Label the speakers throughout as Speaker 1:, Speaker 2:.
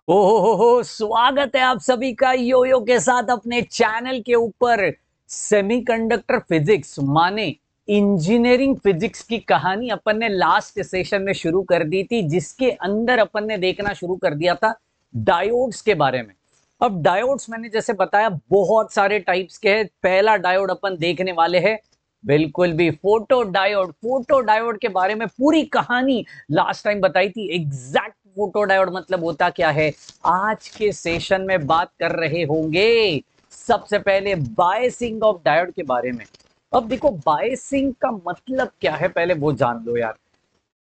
Speaker 1: स्वागत है आप सभी का योयो के साथ अपने चैनल के ऊपर। सेमीकंडक्टर फिजिक्स माने इंजीनियरिंग फिजिक्स की कहानी अपन ने लास्ट सेशन में शुरू कर दी थी, जिसके अंदर अपन ने देखना शुरू कर दिया था डायोड्स के बारे में। अब डायोड्स मैंने जैसे बताया बहुत सारे टाइप्स के हैं। पहला डायोड अपन देखने वाले हैं, बिल्कुल भी फोटो डायोड। फोटो डायोड के बारे में पूरी कहानी लास्ट टाइम बताई थी। एग्जैक्ट फोटो डायोड मतलब होता क्या है, आज के सेशन में बात कर रहे होंगे। सबसे पहले बायसिंग ऑफ डायोड के बारे में। अब देखो बायसिंग का मतलब क्या है, पहले वो जान लो यार।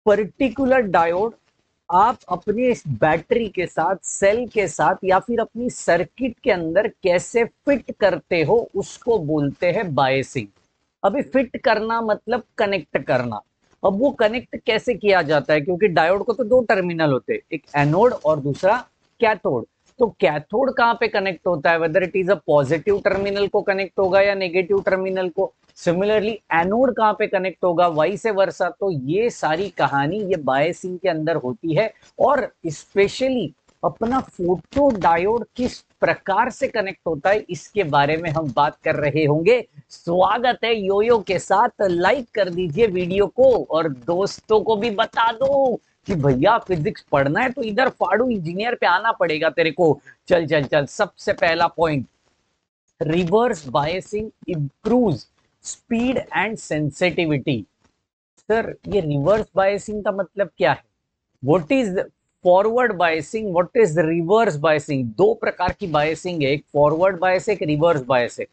Speaker 1: पर्टिकुलर डायोड आप अपने इस बैटरी के साथ, सेल के साथ या फिर अपनी सर्किट के अंदर कैसे फिट करते हो, उसको बोलते हैं बायसिंग। अभी फिट करना मतलब कनेक्ट करना। अब वो कनेक्ट कैसे किया जाता है, क्योंकि डायोड को तो दो टर्मिनल होते हैं, एक एनोड और दूसरा कैथोड। तो कैथोड कहाँ पे कनेक्ट होता है, whether it is a positive terminal को कनेक्ट होगा या नेगेटिव टर्मिनल को। सिमिलरली एनोड कहाँ पे कनेक्ट होगा, वाइस वर्सा। तो ये सारी कहानी ये बायसिंग के अंदर होती है। और स्पेशली अपना फोटो डायोड किस प्रकार से कनेक्ट होता है, इसके बारे में हम बात कर रहे होंगे। स्वागत है योयो के साथ। लाइक कर दीजिए वीडियो को और दोस्तों को भी बता दो कि भैया फिजिक्स पढ़ना है तो इधर फाड़ू इंजीनियर पे आना पड़ेगा तेरे को। चल चल चल, सबसे पहला point, reverse biasing improve speed and sensitivity. Sir ये रिवर्स बायसिंग का मतलब क्या है, what is forward biasing, what is reverse biasing. दो प्रकार की बायसिंग है, एक फॉरवर्ड बायस है, एक रिवर्स बायस है।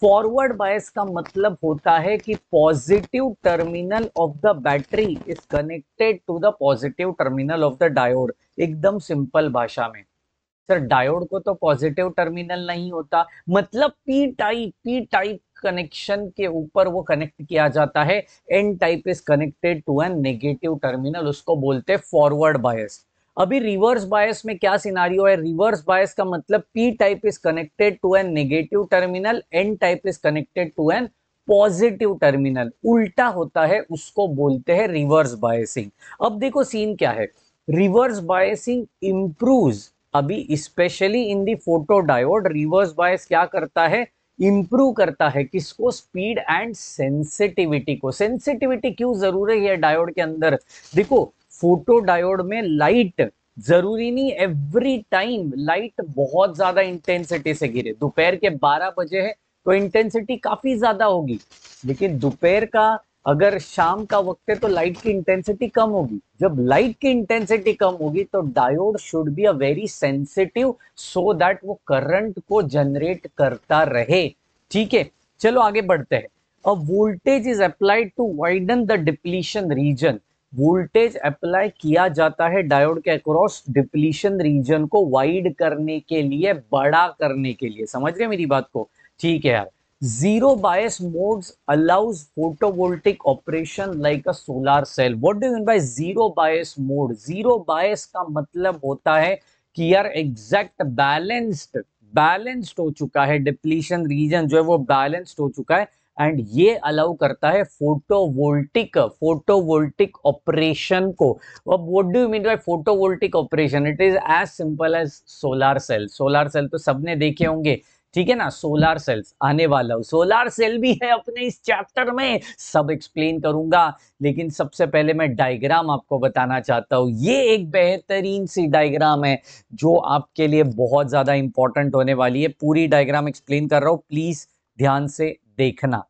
Speaker 1: फॉरवर्ड बायस का मतलब होता है कि positive terminal of the battery is connected to the positive terminal of the diode. एकदम सिंपल भाषा में, सर डायोड को तो पॉजिटिव टर्मिनल नहीं होता, मतलब पी टाइप कनेक्शन के ऊपर वो कनेक्ट किया जाता है। N type is connected to N negative terminal, उसको बोलते हैं फॉरवर्ड बायस। अभी रिवर्स बायस में क्या सिनारियो है, रिवर्स बायस का मतलब P type is connected to N negative terminal, N type is connected to an positive terminal. उल्टा होता है, उसको बोलते हैं रिवर्स बायसिंग। अब देखो सीन क्या है, रिवर्स बायसिंग इंप्रूव्स, अभी specially in the photo diode reverse bias क्या करता है, इंप्रूव करता है किसको, स्पीड एंड सेंसिटिविटी को। सेंसिटिविटी क्यों जरूरी है डायोड के अंदर, देखो फोटो डायोड में लाइट जरूरी नहीं एवरी टाइम लाइट बहुत ज्यादा इंटेंसिटी से गिरे। दोपहर के 12 बजे है तो इंटेंसिटी काफी ज्यादा होगी, लेकिन दोपहर का अगर शाम का वक्त है तो लाइट की इंटेंसिटी कम होगी। जब लाइट की इंटेंसिटी कम होगी तो diode should be a very sensitive, so that वो करंट को जनरेट करता रहे। ठीक है, चलो आगे बढ़ते हैं। अब voltage is applied to widen the depletion region. Voltage apply किया जाता है डायोड के अक्रॉस डिप्लीशन रीजन को वाइड करने के लिए, बड़ा करने के लिए। समझ रहे मेरी बात को, ठीक है यार। Zero bias modes allows photovoltaic operation like a solar cell. What do you mean by zero bias mode? Zero bias का मतलब होता है कि यार एग्जैक्ट बैलेंस्ड हो चुका है, डिप्लीशन रीजन जो है वो बैलेंस्ड हो चुका है। एंड ये अलाउ करता है फोटोवोल्टिक ऑपरेशन को। अब what do you mean by photovoltaic operation, it is as simple as solar cell. Solar cell तो सबने देखे होंगे, ठीक है ना। सोलार सेल्स आने वाला हूं, सोलार सेल भी है अपने इस चैप्टर में, सब एक्सप्लेन करूंगा। लेकिन सबसे पहले मैं डायग्राम आपको बताना चाहता हूं। ये एक बेहतरीन सी डायग्राम है जो आपके लिए बहुत ज्यादा इंपॉर्टेंट होने वाली है। पूरी डायग्राम एक्सप्लेन कर रहा हूं, प्लीज ध्यान से देखना।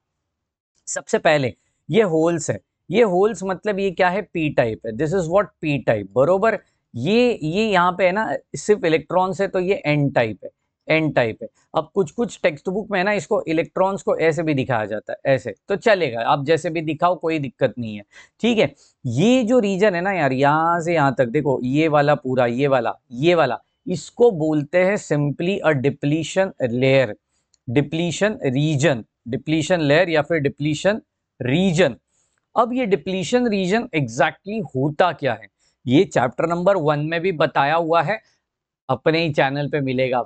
Speaker 1: सबसे पहले ये होल्स है, ये होल्स मतलब ये क्या है, पी टाइप है। This is what P type, बरोबर। ये यहाँ पे है ना सिर्फ इलेक्ट्रॉन्स है, तो ये एन टाइप है, एन टाइप है। अब कुछ कुछ टेक्स्ट बुक में है ना इसको इलेक्ट्रॉन्स को ऐसे भी दिखाया जाता है, ऐसे तो चलेगा, आप जैसे भी दिखाओ कोई दिक्कत नहीं है। ठीक है, ये जो रीजन है ना यार, यहाँ से यहाँ तक देखो, ये वाला पूरा, ये वाला इसको बोलते हैं सिंपली अ depletion layer, depletion region, depletion layer या फिर डिप्लीशन रीजन। अब ये डिप्लीशन रीजन एग्जैक्टली होता क्या है, ये चैप्टर नंबर 1 में भी बताया हुआ है। अपने ही चैनल पे मिलेगा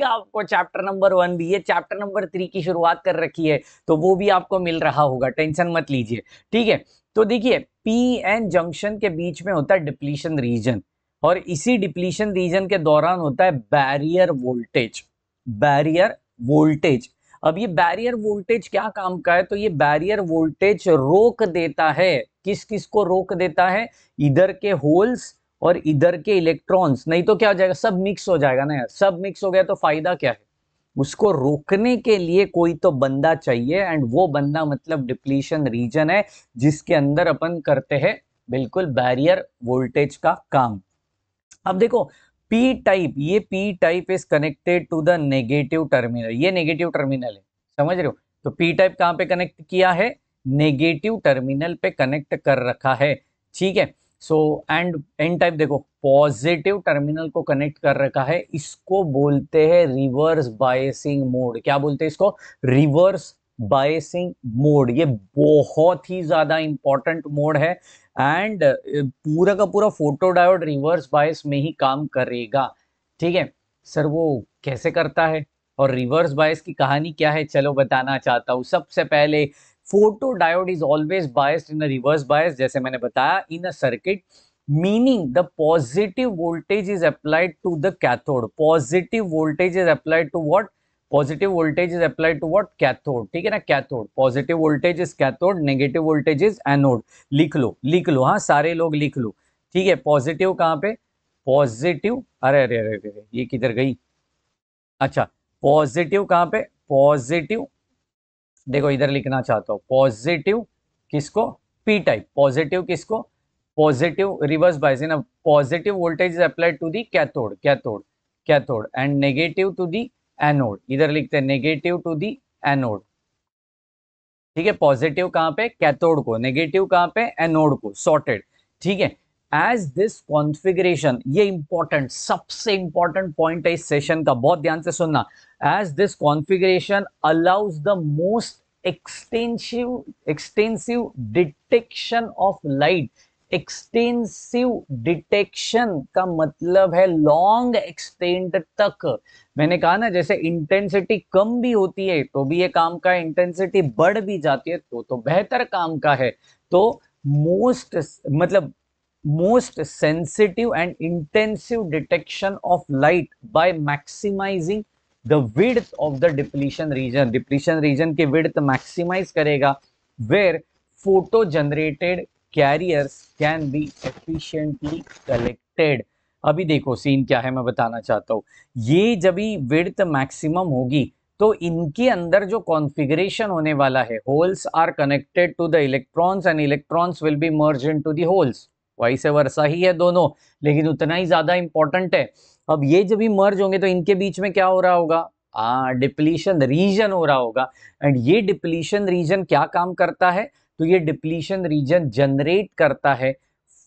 Speaker 1: आपको चैप्टर नंबर 1 भी। ये चैप्टर नंबर 3 की शुरुआत कर रखी है तो वो भी आपको मिल रहा होगा, टेंशन मत लीजिए। ठीक है, तो देखिए पी एन जंक्शन के बीच में होता है डिप्लीशन रीजन। और इसी डिप्लीशन रीजन के दौरान होता है बैरियर वोल्टेज। बैरियर वोल्टेज, अब ये बैरियर वोल्टेज क्या काम का है? तो ये बैरियर वोल्टेज रोक देता है, किस किस को रोक देता है? इधर के होल्स और इधर के इलेक्ट्रॉन्स, नहीं तो क्या हो जाएगा, सब मिक्स हो जाएगा ना यार। सब मिक्स हो गया तो फायदा क्या है? उसको रोकने के लिए कोई तो बंदा चाहिए, एंड वो बंदा मतलब डिप्लीशन रीजन है, जिसके अंदर अपन करते हैं बिल्कुल बैरियर वोल्टेज का काम। अब देखो पी टाइप, ये P type is connected to the negative terminal, ये नेगेटिव टर्मिनल है, समझ रहे हो? तो पी टाइप कहां पे कनेक्ट किया है? नेगेटिव टर्मिनल पे कनेक्ट कर रखा है, ठीक है। सो एंड एन टाइप देखो पॉजिटिव टर्मिनल को कनेक्ट कर रखा है, इसको बोलते हैं रिवर्स बायसिंग मोड। क्या बोलते हैं इसको? Reverse biasing mode. ये बहुत ही ज्यादा इंपॉर्टेंट मोड है, एंड पूरा का पूरा फोटो डायोड रिवर्स बायस में ही काम करेगा, ठीक है। सर वो कैसे करता है और रिवर्स बायस की कहानी क्या है, चलो बताना चाहता हूँ। सबसे पहले photo diode is always biased in a reverse bias, जैसे मैंने बताया, in a circuit, meaning the positive voltage is applied to the cathode. Positive voltage is applied to what? Positive voltage is applied to what? Cathode, ठीक है ना, cathode. Positive voltage is cathode, negative voltage is anode. लिख लो, लिख लो, हाँ सारे लोग लिख लो, ठीक है। पॉजिटिव कहाँ पे? पॉजिटिव, अरे अरे अरे अरे ये किधर गई? अच्छा, पॉजिटिव कहाँ पे? पॉजिटिव, देखो इधर लिखना चाहता हूँ, पॉजिटिव किसको? P type. पॉजिटिव किसको? Positive reverse bias in positive voltage is applied to the cathode, cathode, cathode, and negative to the anode. इधर लिखते हैं नेगेटिव टू दी एनोड, ठीक है। पॉजिटिव कहां पे? कैथोड को, नेगेटिव कहां पे? एनोड को, सॉर्टेड, ठीक है। एज दिस कॉन्फ़िगरेशन, ये इंपॉर्टेंट, सबसे इंपॉर्टेंट पॉइंट है इस सेशन का, बहुत ध्यान से सुनना। As this configuration allows the most extensive detection of light. Extensive detection का मतलब है लॉन्ग एक्सटेंड तक। मैंने कहा ना, जैसे इंटेंसिटी कम भी होती है तो भी ये काम का है, इंटेंसिटी बढ़ भी जाती है तो बेहतर काम का है। तो मोस्ट मतलब most sensitive and intensive detection of light by maximising the width of the depletion region. Depletion region की विड्थ मैक्सिमाइज करेगा, where photo generated carriers can be efficiently collected. अभी देखो सीन क्या है, मैं बताना चाहता हूँ। ये जब भी विड्थ मैक्सिमम होगी तो इनके अंदर जो कॉन्फ़िगरेशन होने वाला है, holes are connected to the electrons and electrons will be merge into the holes. वैसे वर्षा ही है दोनों, लेकिन उतना ही ज्यादा इंपॉर्टेंट है। अब ये जब भी मर्ज होंगे तो इनके बीच में क्या हो रहा होगा? डिप्लीशन रीजन हो रहा होगा। एंड ये डिप्लीशन रीजन क्या काम करता है? तो ये डिप्लीशन रीजन जनरेट करता है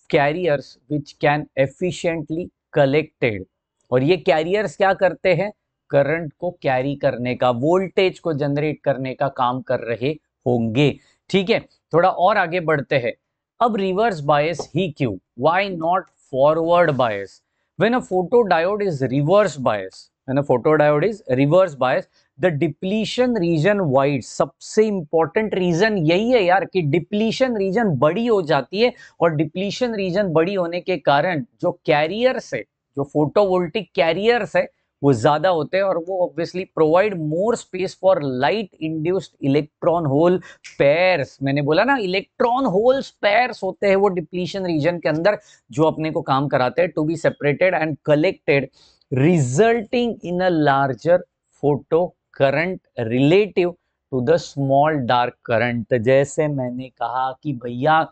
Speaker 1: carriers which can efficiently collected. और ये कैरियर्स क्या करते हैं? करंट को कैरी करने का, वोल्टेज को जनरेट करने का काम कर रहे होंगे, ठीक है। थोड़ा और आगे बढ़ते हैं। अब रिवर्स बायस ही क्यों? Why not forward bias? When a photodiode is reverse bias, when a photodiode is reverse bias, the depletion reason wide. सबसे इंपॉर्टेंट रीजन यही है यार कि डिप्लीशन रीजन बड़ी हो जाती है, और डिप्लीशन रीजन बड़ी होने के कारण जो कैरियर्स है, जो फोटोवोल्टिक कैरियर्स है, वो ज्यादा होते हैं, और वो obviously provide more space for light induced electron hole pairs. मैंने बोला ना, इलेक्ट्रॉन होल्स पेयर्स होते हैं वो डिप्लीशन रीजन के अंदर, जो अपने को काम कराते हैं to be separated and collected, resulting in a larger photo current relative to the small dark current. जैसे मैंने कहा कि भैया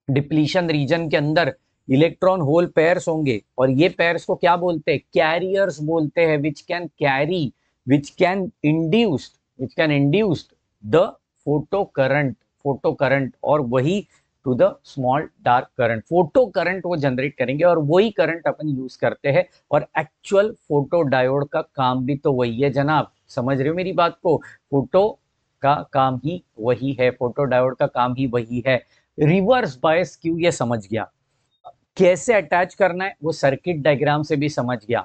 Speaker 1: डिप्लीशन रीजन के अंदर इलेक्ट्रॉन होल पेयर्स होंगे, और ये पेयर्स को क्या बोलते हैं? कैरियर्स बोलते हैं, which can carry, which can induced the photo current, photo current, और वही to the small dark current, photo current वो जनरेट करेंगे, और वही करंट अपन यूज करते हैं। और एक्चुअल फोटो डायोड का काम भी तो वही है जनाब, समझ रहे हो मेरी बात को? फोटो का काम ही वही है, फोटो डायोड का काम ही वही है। रिवर्स बायस क्यों, ये समझ गया। कैसे अटैच करना है वो सर्किट डायग्राम से भी समझ गया।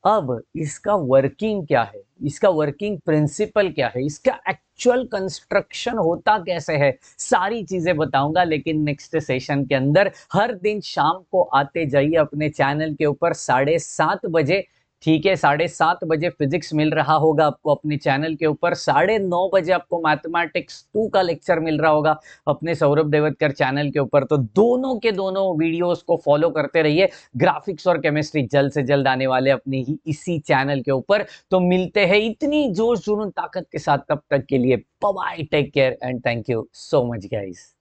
Speaker 1: अब इसका वर्किंग क्या है इसका वर्किंग प्रिंसिपल क्या है, इसका एक्चुअल कंस्ट्रक्शन होता कैसे है, सारी चीजें बताऊंगा। लेकिन नेक्स्ट सेशन के अंदर हर दिन शाम को आते जाइए अपने चैनल के ऊपर 7:30 बजे। ठीक है, 7:30 बजे फिजिक्स मिल रहा होगा आपको अपने चैनल के ऊपर, 9:30 बजे आपको मैथमेटिक्स 2 का लेक्चर मिल रहा होगा अपने सौरभ देवतकर चैनल के ऊपर। तो दोनों के दोनों वीडियोस को फॉलो करते रहिए। ग्राफिक्स और केमिस्ट्री जल्द से जल्द आने वाले अपने ही इसी चैनल के ऊपर। तो मिलते हैं इतनी जोश जुनून ताकत के साथ, तब तक के लिए bye bye, take care and thank you so much guys.